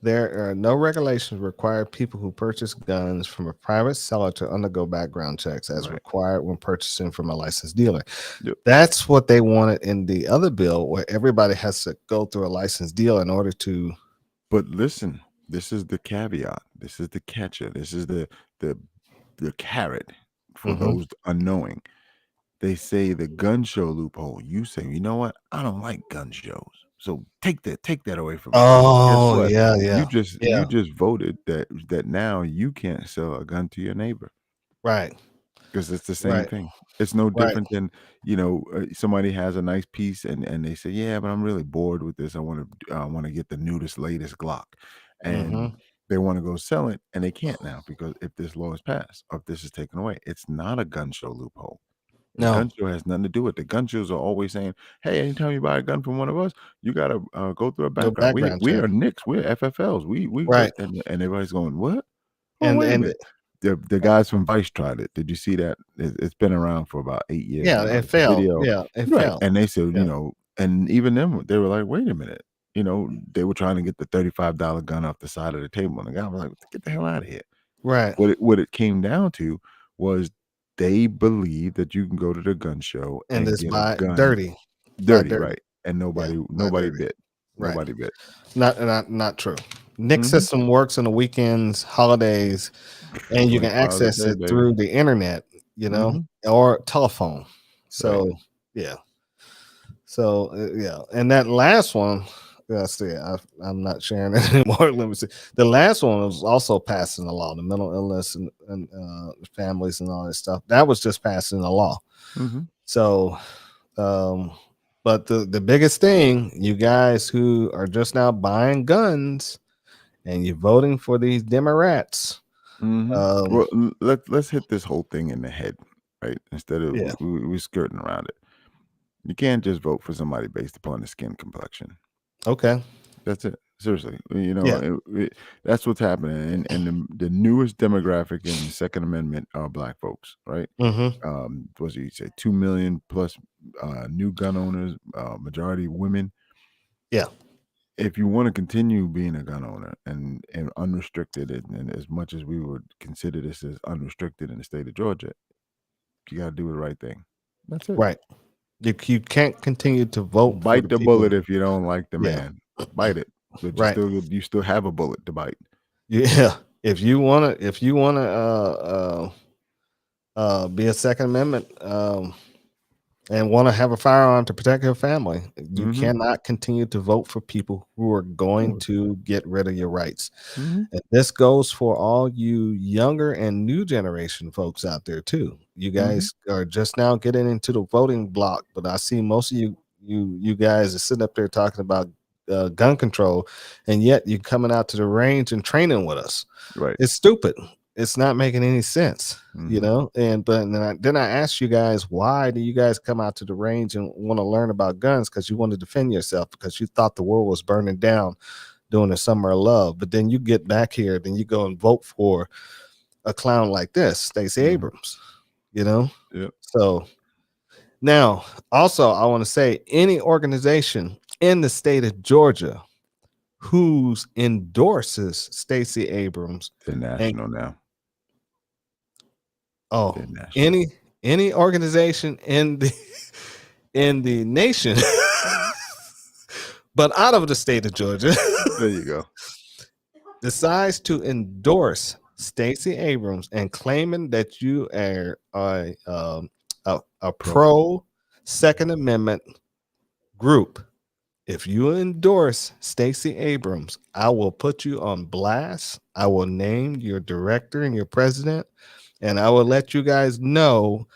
There are no regulations require people who purchase guns from a private seller to undergo background checks as required when purchasing from a licensed dealer. Yep. That's what they wanted in the other bill, where everybody has to go through a licensed dealer in order to. But listen, This is the caveat. This is the catcher. This is the carrot for Mm-hmm. those unknowing. They say the gun show loophole. You say, you know what? I don't like gun shows. So take that away from me. Guess Oh, what? yeah, You yeah, just voted that now you can't sell a gun to your neighbor. right, Because it's the same right, thing. It's no right. different than, somebody has a nice piece and they say, yeah, but I'm really bored with this. I want to get the newest, latest Glock. And Mm-hmm. they want to go sell it and they can't now because if this law is passed or if this is taken away, it's not a gun show loophole. The No, gun show has nothing to do with it. The gun shows are always saying, hey, anytime you buy a gun from one of us, you got to go through a no background. background We check. are NICS. We're FFLs. We Right, and everybody's going, what? Oh, and wait a and minute. The guys from Vice tried it. Did you see that? It's been around for about 8 years yeah, now. it It's a failed. video. Yeah, it Right. failed. And they said, Yeah, and even them, they were like, wait a minute. They were trying to get the $35 gun off the side of the table. And the guy was like, get the hell out of here. right. What it came down to was they believe that you can go to the gun show And and it's get a by gun dirty, dirty. right? And Yeah, by nobody dirty. bit. Right. Nobody bit. Not true. NIC Mhm. system works on the weekends, holidays, and you can 24 hours a access day, it baby. through the internet, Mhm. or telephone. So yeah. So yeah, and that last one, see, I'm not sharing it anymore. Let me see. The last one was also passing the law, the mental illness and families and all that stuff. That was just passing the law. Mhm. So, but the biggest thing, you guys who are just now buying guns and you're voting for these Democrats, Well, let's hit this whole thing in the head, right? Instead of yeah, we skirting around it. You can't just vote for somebody based upon the skin complexion. okay, That's it. Seriously, yeah, that's what's happening. And the newest demographic in the Second Amendment are Black folks, right? mm-hmm, What did you say? 2 million plus new gun owners, majority women. yeah, If you want to continue being a gun owner and unrestricted, and as much as we would consider this as unrestricted in the state of Georgia, you got to do the right thing. That's it. right. You can't continue to vote for Bite the the people. bullet if you don't like the Yeah. man. Bite it, but Right. you still have a bullet to bite. Yeah, if you wanna be a Second Amendment and want to have a firearm to protect your family, you Mhm. cannot continue to vote for people who are going Course. to get rid of your rights. Mhm. And this goes for all you younger and new generation folks out there too. You guys are just now getting into the voting block, but I see most of you guys are sitting up there talking about gun control, and yet you're coming out to the range and training with us. Right. It's stupid. It's not making any sense, Mhm. And but then I asked you guys, why do you guys come out to the range and want to learn about guns? Because you want to defend yourself, because you thought the world was burning down during the summer of love. But then you get back here, then you go and vote for a clown like this, Stacy Abrams. Yep. So now, also, I want to say, any organization in the state of Georgia who's endorses Stacy Abrams, They're national now. They're national. any organization in the nation, but out of the state of Georgia, There you go. decides to endorse Stacy Abrams and claiming that you are a pro Second Amendment group. If you endorse Stacy Abrams, I will put you on blast. I will name your director and your president, and I will let you guys know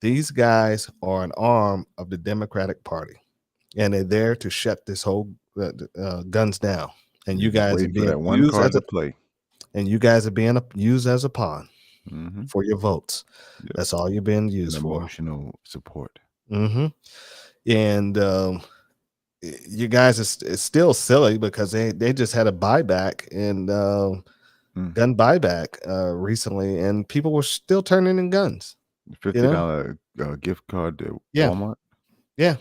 these guys are an arm of the Democratic Party, and they're there to shut this whole guns down. And you You're just guys are waiting for being that one used card as to a play. and you guys are being used as a pawn Mhm. for your votes. Yep. That's all you're being An used for. emotional support. And you guys it's still silly because they just had a buyback and gun buyback recently, and people were still turning in guns. $50 gift card to Yeah. Walmart. Yeah.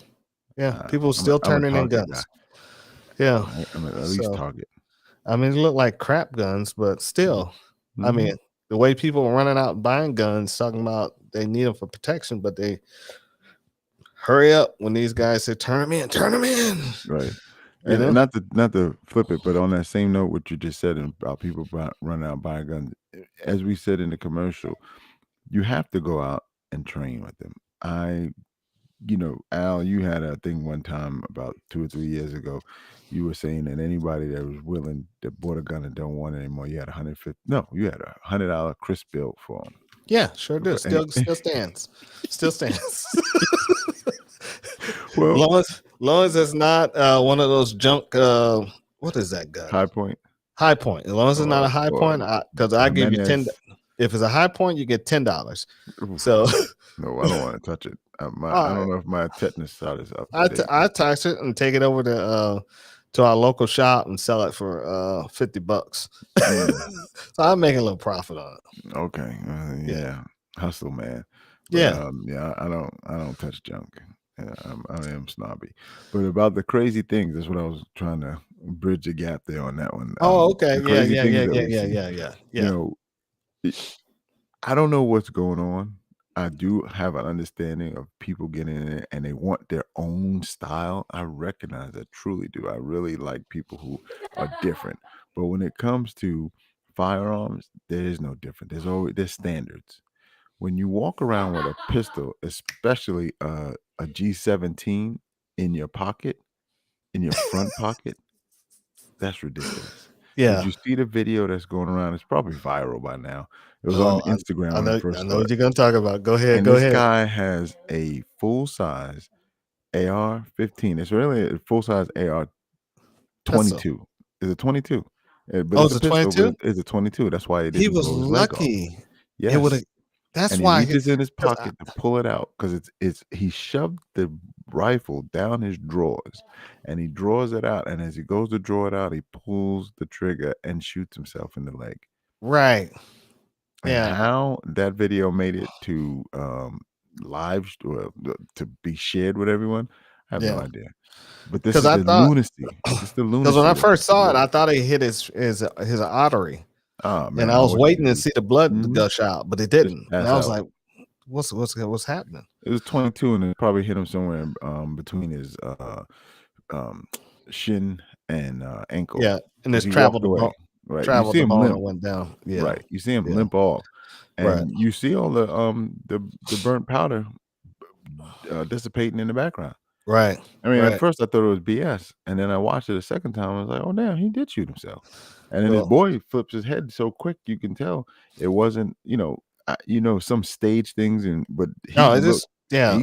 People were still I'm a turning in Target guns. guy. Yeah. I'm at least So, Target. I mean, it looked like crap guns, but still, I mean, the way people were running out and buying guns, talking about they need them for protection, but they hurry up when these guys say, turn them in. Right. You And know? not to flip it, but on that same note, what you just said about people running out buying guns, as we said in the commercial, you have to go out and train with them. Al, you had a thing one time about 2 or 3 years ago. You were saying that anybody that was willing that bought a gun and don't want it anymore, you had you had $100 crisp bill for them. Yeah, sure do. Still stands. Still stands. Well, long as it's not one of those junk. What is that gun? High Point. High Point. As long as it's not a high point, because I give you $10. If it's a high point, you get $10. So no, I don't want to touch it. I don't know if my tetanus shot is up. I touch it and take it over to our local shop and sell it for $50. So I'm making a little profit on it. Okay, yeah, hustle, man. But, yeah, I don't touch junk. I am snobby. But about the crazy things, that's what I was trying to bridge the gap there on that one. Oh, okay, yeah. You know, I don't know what's going on. I do have an understanding of people getting in it and they want their own style. I recognize that, truly do. I really like people who are different. But when it comes to firearms, there is no different. There's standards. When you walk around with a pistol, especially a G17 in your pocket, in your front pocket, that's ridiculous. Yeah. Did you see the video that's going around? It's probably viral by now. It was on Instagram when I first I know what you're going to talk about. Go ahead. And this guy has a full-size AR-15. It's really a full-size AR-22. It's a 22. But it's a 22? It's a 22. That's why he was lucky. Yes. It would have. That's and why he reaches in his pocket to pull it out because he shoved the rifle down his drawers and he draws it out. And as he goes to draw it out, he pulls the trigger and shoots himself in the leg. Right. And how that video made it to to be shared with everyone, I have no idea. But this is the lunacy. It's the lunacy. Because when I first saw it, I thought he hit his artery. Oh, man, and I was waiting to see the blood gush out, but it didn't. And I was like, "What's happening?" It was 22, and it probably hit him somewhere between his shin and ankle. Yeah, and it's traveled away. Right, traveled the bone and went down. Yeah, right. You see him limp off, and you see all the burnt powder dissipating in the background. Right. I mean, at first I thought it was BS, and then I watched it a second time. I was like, "Oh, damn, he did shoot himself." And then his boy flips his head so quick, you can tell it wasn't, some stage things. But he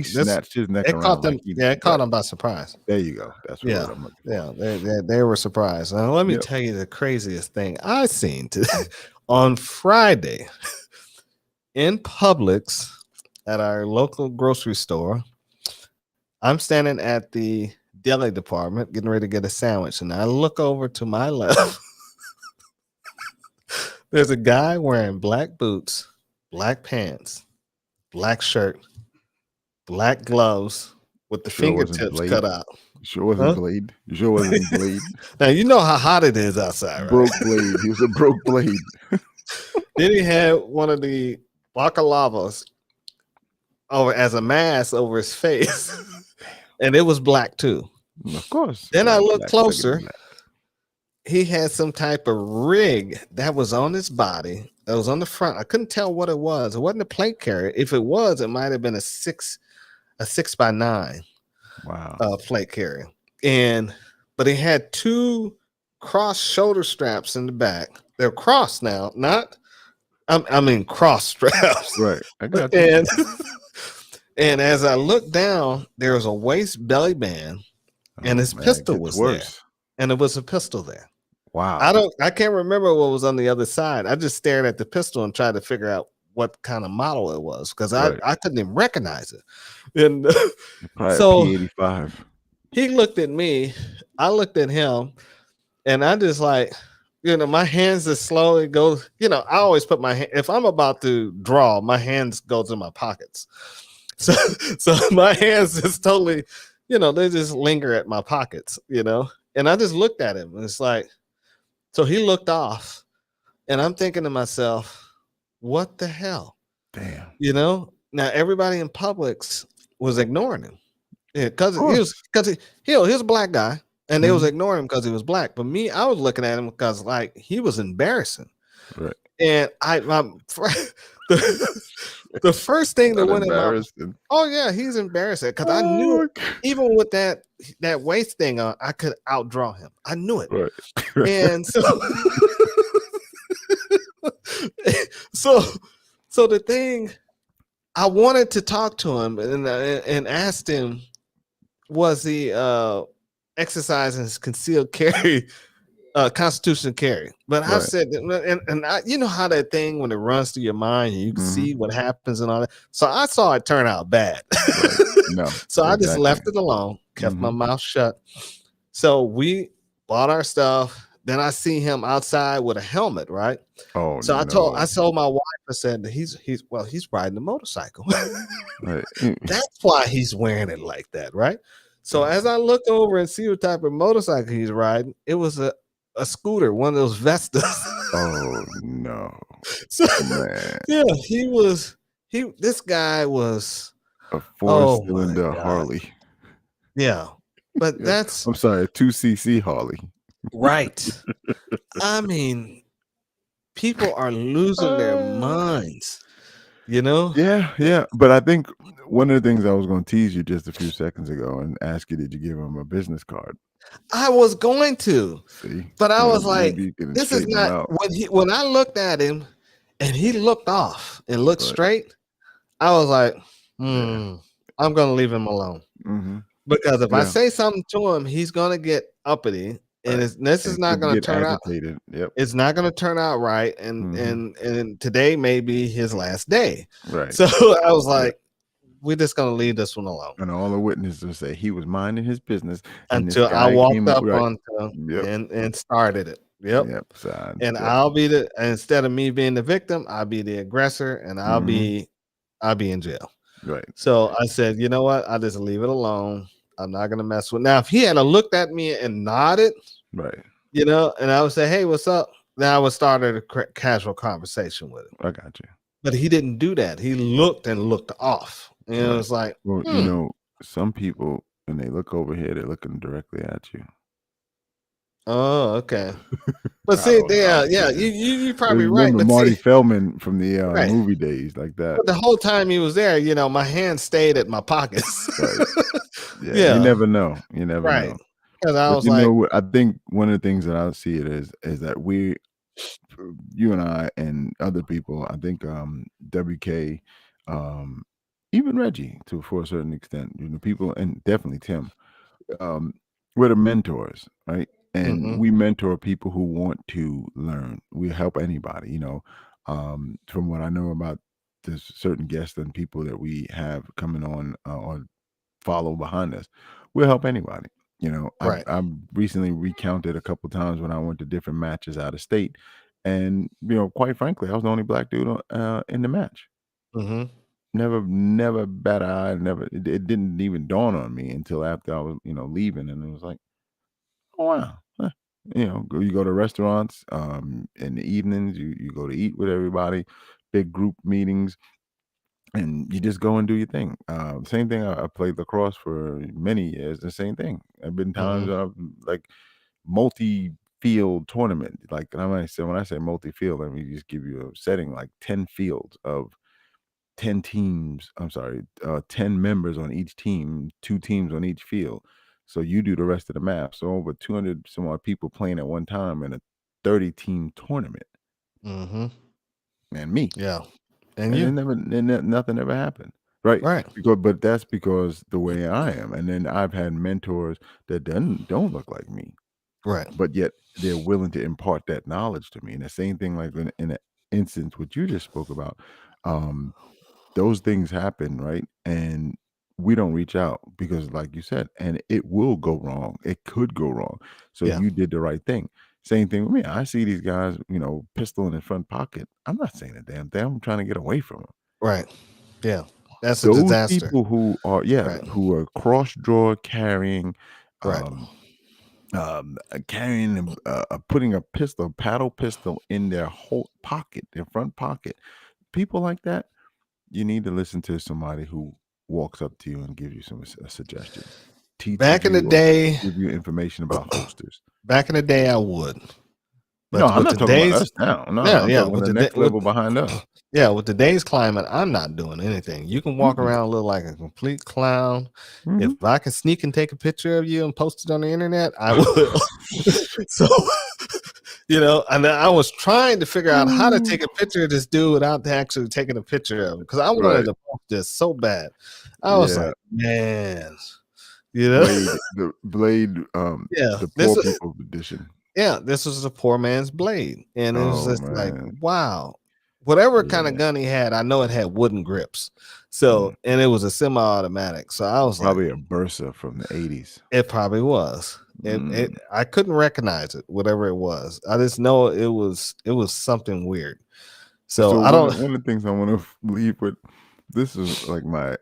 snatched his neck around. Caught them. It caught him by surprise. There you go. That's what I'm looking for. Yeah, they were surprised. Now, let me tell you the craziest thing I seen on Friday in Publix at our local grocery store. I'm standing at the deli department getting ready to get a sandwich, and I look over to my left. There's a guy wearing black boots, black pants, black shirt, black gloves with the fingertips cut out. You sure wasn't Blade? You sure wasn't Blade? Now, you know how hot it is outside, right? Broke Blade. He was a broke Blade. Then he had one of the bacalavas over as a mask over his face. And it was black too. Of course. Then I looked closer. He had some type of rig that was on his body, that was on the front. I couldn't tell what it was. It wasn't a plate carrier. If it was, it might have been a 6x9 plate carrier. But he had two cross shoulder straps in the back. They're crossed now, cross straps. Right. I got you. And as I looked down, there was a waist belly band, and his pistol was there. And it was a pistol there. Wow. I can't remember what was on the other side. I just stared at the pistol and tried to figure out what kind of model it was because I couldn't even recognize it. And so P85. He looked at me, I looked at him, and I just like, my hands just slowly go, I always put my hand, if I'm about to draw, my hands go to my pockets. So my hands just totally, they just linger at my pockets, and I just looked at him and it's like, so he looked off and I'm thinking to myself, what the hell? Damn. Now everybody in Publix was ignoring him because he was a black guy. and they was Mhm. ignoring him because he was black. But me, I was looking at him because like he was embarrassing, Right. and the, the first thing that Not went in my embarrassing. oh yeah, he's embarrassing because I knew Oh, okay. even with that waist thing on, I could outdraw him. I knew it, Right. and so so so the thing I wanted to talk to him and asked him, was he exercising his concealed carry constitutional carry? But I Right. said, and I, you know how that thing when it runs through your mind and you can Mhm. see what happens and all that. So I saw it turn out bad. Right. No, So I just exactly. left it alone, kept my Mhm. mouth shut. So we bought our stuff. Then I see him outside with a helmet, right? Oh, So I no. told my wife, I said he's riding a motorcycle. Right. That's why he's wearing it like that, right? So Yeah. as I look over and see what type of motorcycle he's riding, it was a scooter, one of those Vestas. Oh, no. So Man. yeah, this guy was, A oh my 4-cylinder God. Harley. Yeah. But Yeah. that's I'm sorry, a 2cc Harley. right. I mean, people are losing their Uh, minds, you know? yeah. But I think one of the things I was going to tease you just a few seconds ago and ask you, did you give him a business card? I was going to, See? but I was like, maybe you can this is straighten him not out. when I looked at him and he looked off and looked Right. straight, I was like, Yeah. I'm gonna leave him alone. Mhm. Because if I Yeah. say something to him, he's gonna get uppity, and Right. this is And not could gonna get turn out. agitated. Yep. It's not gonna turn out right, Mhm. and today may be his last day. Right. So I was Yeah. like, we're just gonna leave this one alone And all the witnesses will say he was minding his business and this until I guy walked came up right. onto him Yep. and started it. Yep. Yep. So And yeah. I'll be instead of me being the victim, I'll be the aggressor, and I'll Mhm. be in jail. Right. So I said, you know what? I'll just leave it alone. I'm not gonna mess with. Now, if he had looked at me and nodded, Right. you know, and I would say, "Hey, what's up?" Then I would start a casual conversation with him. I got you. But he didn't do that. He looked and looked off, and it Right. was like, Well, you know, some people when they look over here, they're looking directly at you. oh, okay. But I see, don't know. I'm yeah, kidding. you probably right. Remember But Marty see, Feldman from the right. movie days, like that. But the whole time he was there, you know, my hand stayed at my pockets. Right. Yeah. You Yeah, never know. You never right. know. Because I But was you like, know what? I think one of the things that I see it is that you and I and other people, I think WK, um, even Reggie for a certain extent, you know, people and definitely Tim, we're the mentors, right? And mhm, we mentor people who want to learn. We help anybody, you know. From what I know about there's certain guests and people that we have coming on or follow behind us, we'll help anybody. You know, right. I've recently recounted a couple times when I went to different matches out of state, and you know, quite frankly, I was the only black dude in the match. Mhm, Never bat an eye. Never. It didn't even dawn on me until after I was, you know, leaving, and it was like, oh wow. Huh. You know, you go to restaurants in the evenings. You go to eat with everybody, big group meetings and you just go and do your thing. Same thing. I played lacrosse for many years. The same thing. I've been times mhm, like multi-field tournament. Like and when I say multi-field, let me just give you a setting like 10 fields of 10 teams. I'm sorry, 10 members on each team, 2 teams on each field. So you do the rest of the map. So over 200 some odd people playing at one time in a 30-team tournament, mhm. and me. Yeah, and And you, nothing ever happened, right? right, But that's because the way I am, and then I've had mentors that don't look like me, right. but yet they're willing to impart that knowledge to me. And the same thing, like in an instance what you just spoke about, um, those things happen, right? And we don't reach out because, like you said, and it will go wrong. It could go wrong. So Yeah, you did the right thing. Same thing with me. I see these guys, you know, pistol in the front pocket. I'm not saying a damn thing. I'm trying to get away from them. right. Yeah, that's a Those disaster. people who are, yeah, Right, who are cross draw carrying, right. um, carrying, putting a pistol, paddle pistol in their whole pocket, their front pocket. People like that, you need to listen to somebody who walks up to you and gives you a suggestion. teaches back in the you or day, give you information about holsters. back in the day, I would. No, But I'm with not talking about today's, us now. No, yeah, I'm yeah, talking about with the the next level behind us. yeah, with today's climate, I'm not doing anything. You can walk Mm-mm. around look like a complete clown. Mhm. If I can sneak and take a picture of you and post it on the internet, I will. So, and I was trying to figure out how to take a picture of this dude without actually taking a picture of him because I wanted Right. to post this so bad. I was Yeah. like, man, Blade, yeah, the this poor is people's edition. yeah, this was a poor man's blade, and it was Oh just like, man. wow. Whatever kind Yeah. of gun he had, I know it had wooden grips. So, and it was a semi-automatic. So I was Probably like, a Bursa from the 80s. it probably was. I couldn't recognize it, whatever it was. I just know it was something weird. So I don't. One of the things I want to leave with, this is like my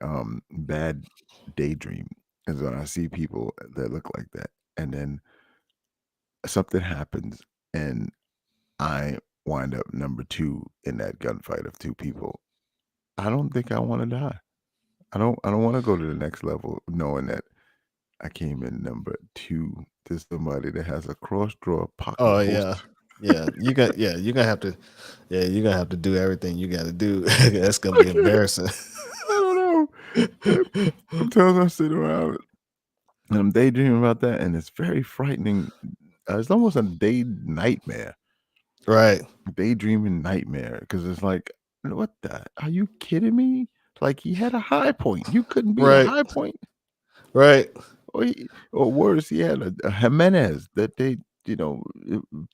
bad daydream, is when I see people that look like that, and then something happens, and I wind up number 2 in that gunfight of 2 people. I don't think I want to die. I don't want to go to the next level knowing that I came in number 2 to somebody that has a cross draw pocket Oh holster. yeah. You're gonna have to do everything you got to do. That's gonna be embarrassing. I don't know. Sometimes I sit around and I'm daydreaming about that, and it's very frightening. It's almost a day nightmare. Right. Daydreaming nightmare, because it's like, what the? Are you kidding me? Like, he had a high point. You couldn't beat a Right. high point. Right. Or worse, he had a Jimenez that they,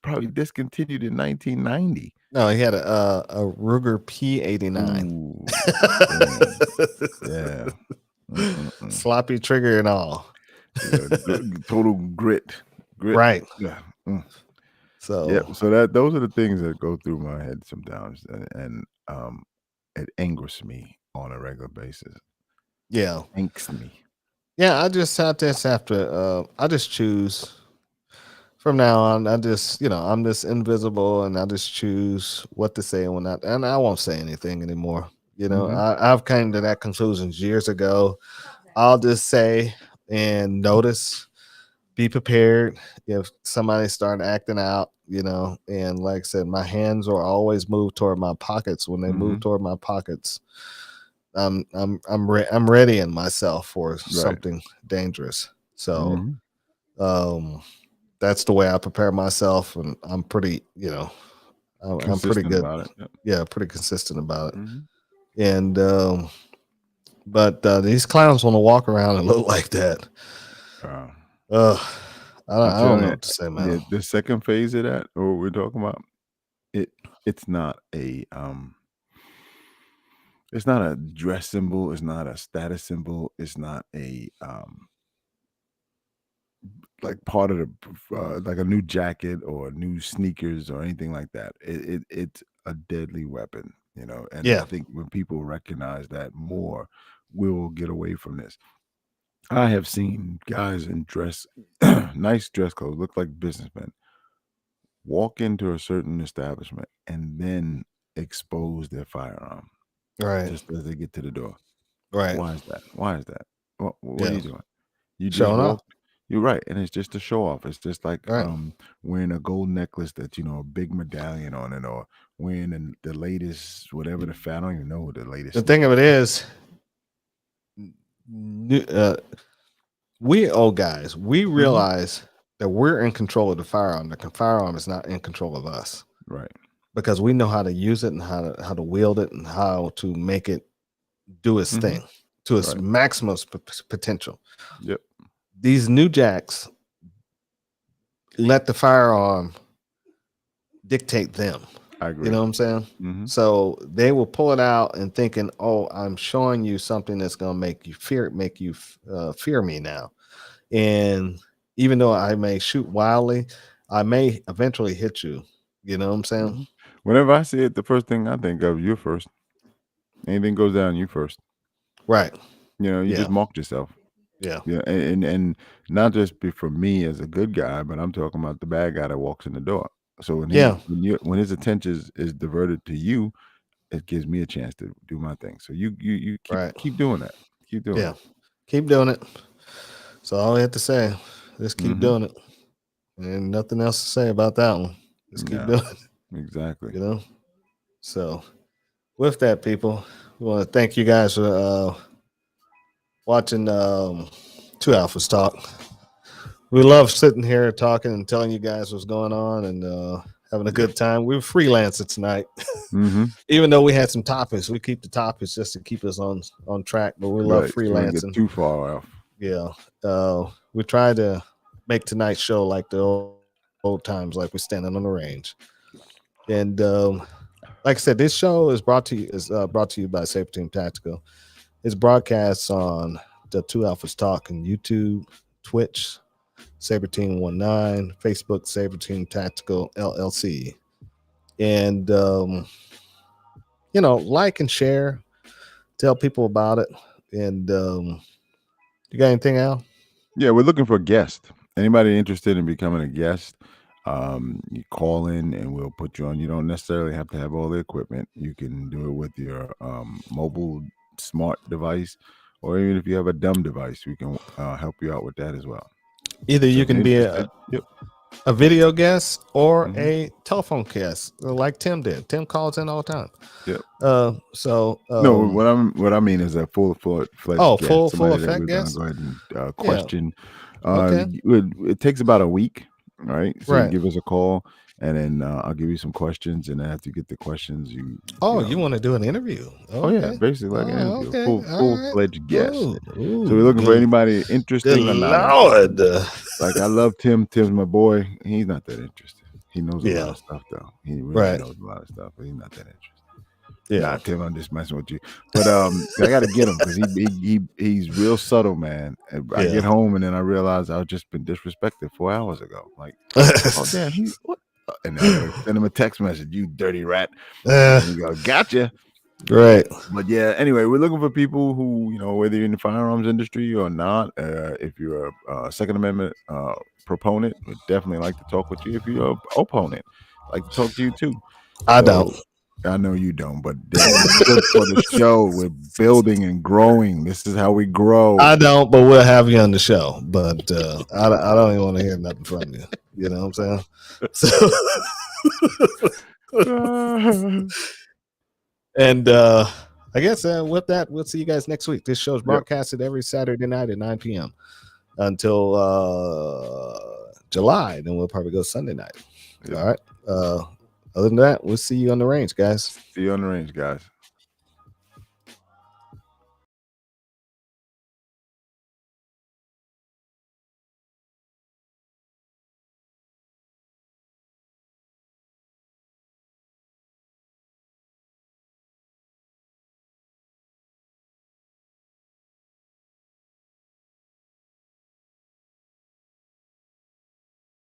probably discontinued in 1990. No, he had a Ruger P89. Ooh, yeah. Sloppy trigger and all. Yeah, total grit. Right. Yeah. So Yeah. So those are the things that go through my head sometimes, and it angers me on a regular basis. yeah. Angst me. Yeah, I just I just choose from now on. I just, I'm just invisible and I just choose what to say and when not, and I won't say anything anymore. I've come to that conclusion years ago. I'll just say and notice, be prepared if somebody started acting out, and like I said, my hands are always moved toward my pockets. When they move toward my pockets, I'm ready in myself for something dangerous. So that's the way I prepare myself, and I'm pretty, I'm pretty good about it. Yep. Yeah, pretty consistent about it. And but these clowns want to walk around and look like that. I don't know what to say, man. Yeah, the second phase of that, or what we're talking about, it's not a dress symbol, it's not a status symbol, it's not a like part of the like a new jacket or new sneakers or anything like that. It's a deadly weapon, and I think when people recognize that more, we'll get away from this. I have seen guys in nice dress clothes, look like businessmen, walk into a certain establishment and then expose their firearm just as they get to the door. Right. Why is that? What are you doing? You just Showing off. You're right, and it's just a show off. It's just like wearing a gold necklace that a big medallion on it, or wearing the latest whatever the I don't even know what the latest. The thing of it is, we old guys, we realize that we're in control of the firearm. The firearm is not in control of us, right? Because we know how to use it and how to wield it and how to make it do its thing to its maximum potential. Yep. These new jacks let the firearm dictate them. I agree. You know what I'm saying? So they will pull it out and thinking, "Oh, I'm showing you something that's going to make you fear me now." And even though I may shoot wildly, I may eventually hit you. You know what I'm saying? Whenever I see it, the first thing I think of, you first. Anything goes down, you first. Right. You just marked yourself. Yeah. Yeah. And not just for me as a good guy, but I'm talking about the bad guy that walks in the door. So when his attention is diverted to you, it gives me a chance to do my thing. So you keep doing that. Keep doing it. Keep doing it. So That's all I have to say. Just keep doing it. And nothing else to say about that one. Just keep doing it. Exactly. You know? So with that, people, we want to thank you guys for watching Two Alphas Talk. We love sitting here talking and telling you guys what's going on and having a good time. We were freelancing tonight. Even though we had some topics, we keep the topics just to keep us on track, but we love freelancing. Don't get too far off. Yeah. We try to make tonight's show like the old times, like we're standing on the range. And like I said, this show is brought to you by Saber Team Tactical. It's broadcast on the Two Alphas Talk on YouTube, Twitch, Saber Team 19, Facebook, Saber Team Tactical LLC. And like and share, tell people about it. And you got anything, Al? Yeah, we're looking for guests. Anybody interested in becoming a guest, you call in and we'll put you on. You don't necessarily have to have all the equipment. You can do it with your mobile smart device, or even if you have a dumb device, we can help you out with that as well. Either you can be a video guest or a telephone guest, like Tim did. Tim calls in all the time. Yep. No, what I mean is a full-fledged guest. Full Somebody effect that we're guest. gonna go ahead and question. Okay. It takes about a week, right? So Right. you give us a call, and then I'll give you some questions, and after you get the questions, you want to do an interview? Okay. Oh yeah, basically like an interview, okay. full-fledged guest. Ooh, So we're looking for anybody interested. Good Lord. Like I love Tim. Tim's my boy. He's not that interested. He knows a lot of stuff though. He really knows a lot of stuff, but he's not that interested. Yeah, nah, Tim, I'm just messing with you. But I got to get him because he's real subtle, man. I get home and then I realize I've just been disrespected 4 hours ago. Like, oh damn, what? And I gotta send him a text message, you dirty rat. And he go, gotcha. Right. But yeah, anyway, we're looking for people who, whether you're in the firearms industry or not, if you're a Second Amendment proponent, we'd definitely like to talk with you. If you're an opponent, I'd like to talk to you too. I know you don't, but it's good for the show. We're building and growing. This is how we grow. I don't, but we'll have you on the show. But I don't even want to hear nothing from you. You know what I'm saying? And I guess with that, we'll see you guys next week. This show is broadcasted every Saturday night at 9 p.m. until July. Then we'll probably go Sunday night. All right. Other than that, we'll see you on the range, guys. See you on the range, guys.